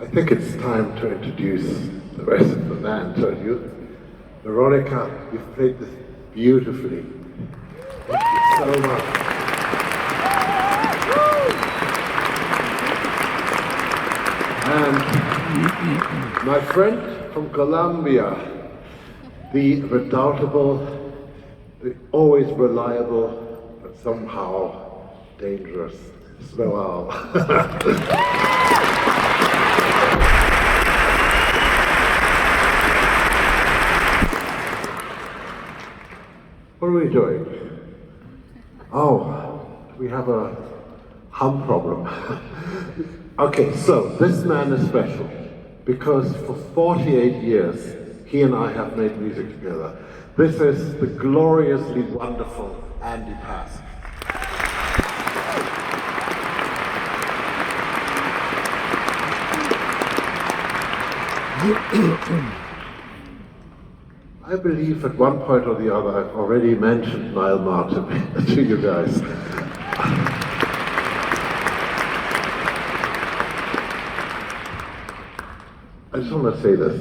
I think it's time to introduce the rest of the band to you. Veronika, you've played this beautifully. Thank you so much. And my friend from Colombia, the redoubtable, the always reliable, but somehow dangerous Slow. What are we doing? Oh, we have a hum problem. Okay, so this man is special because for 48 years he and I have made music together. This is the gloriously wonderful Andy Pask. I believe at one point or the other I've already mentioned Nile Marr to you guys. I just want to say this.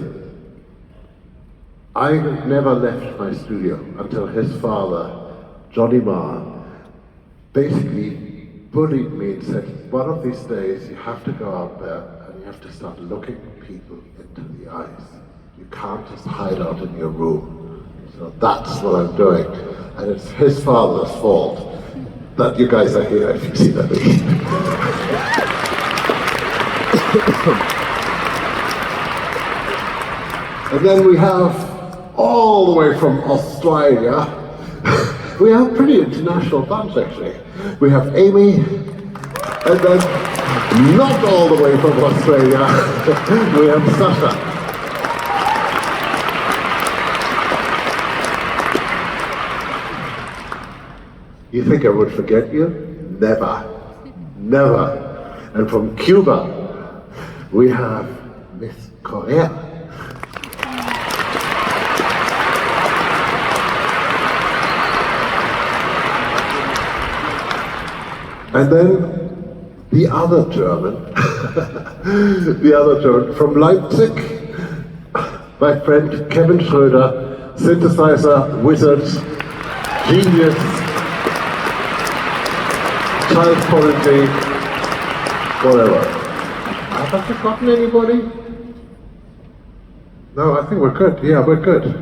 I never left my studio until his father, Johnny Marr, basically bullied me and said, one of these days you have to go out there and you have to start looking people into the eyes. You can't just hide out in your room. So that's what I'm doing. And it's his father's fault that you guys are here, if you see that. And then we have, all the way from Australia, we have a pretty international bunch actually. We have Amy, and then not all the way from Australia, we have Sasha. You think I would forget you? Never. Never. And from Cuba, we have Miss Correa. And then the other German, from Leipzig, my friend Kevin Schroeder, synthesizer, wizard, genius, child prodigy, whatever. Have I forgotten anybody? No, I think we're good. Yeah, we're good.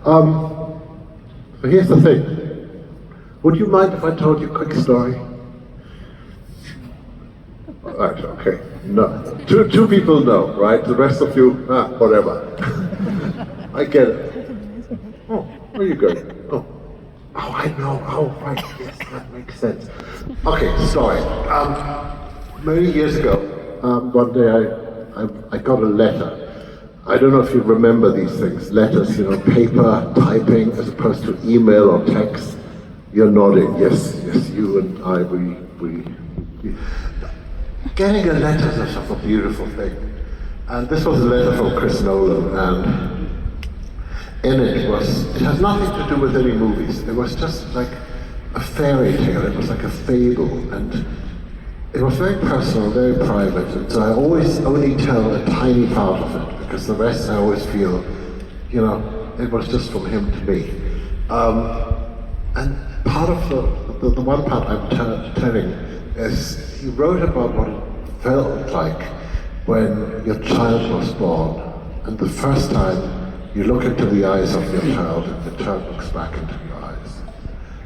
So here's the thing. Would you mind if I told you a quick story? Right, okay. No. Two people know, right? The rest of you, whatever. I get it. Oh, where are you going? Oh, I know. Oh, right. Yes, that makes sense. Okay, sorry. Many years ago, one day I got a letter. I don't know if you remember these things. Letters, paper, typing, as opposed to email or text. You're nodding. Yes, you and I, we getting a letter is such a beautiful thing. And this was a letter from Chris Nolan, and in it has nothing to do with any movies. It was just like a fairy tale. It was like a fable, and it was very personal, very private. And so I always only tell a tiny part of it, because the rest I always feel, it was just from him to me. And part of the one part I'm telling is he wrote about what it felt like when your child was born, and the first time you look into the eyes of your child and the child looks back into your eyes.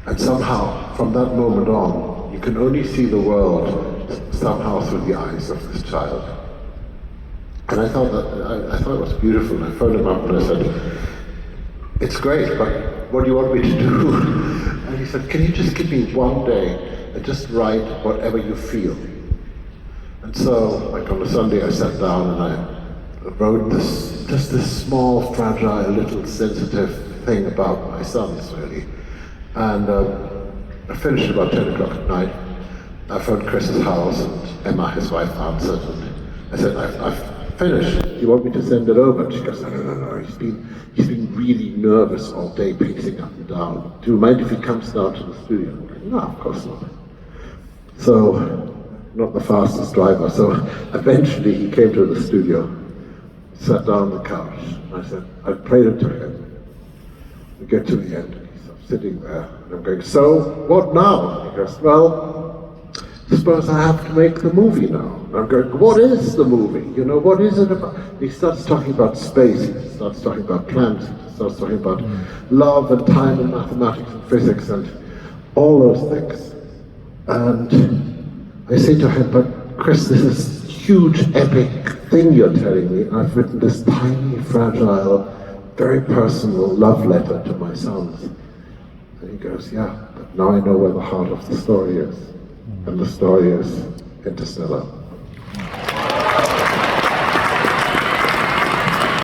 And somehow, from that moment on, you can only see the world somehow through the eyes of this child. And I thought it was beautiful. And I phoned him up and I said, it's great, but what do you want me to do? And he said, can you just give me one day and just write whatever you feel? And so, like on a Sunday, I sat down and I wrote this small, fragile, little sensitive thing about my sons, really. And I finished about 10 o'clock at night. I phoned Chris's house, and Emma, his wife, answered. And I said, I've finished. Do you want me to send it over? And she goes, no. He's been really nervous all day, pacing up and down. Do you mind if he comes down to the studio? No, of course not. So not the fastest driver. So eventually he came to the studio, sat down on the couch, and I said, I played it to him. We get to the end, and he's sitting there, and I'm going, so what now? And he goes, well, suppose I have to make the movie now. And I'm going, what is the movie? You know, what is it about? He starts talking about space, he starts talking about planets, he starts talking about love and time and mathematics and physics and all those things. And I say to him, but Chris, this is huge, epic thing you're telling me. I've written this tiny, fragile, very personal love letter to my sons. And he goes, yeah, but now I know where the heart of the story is. And the story is Interstellar.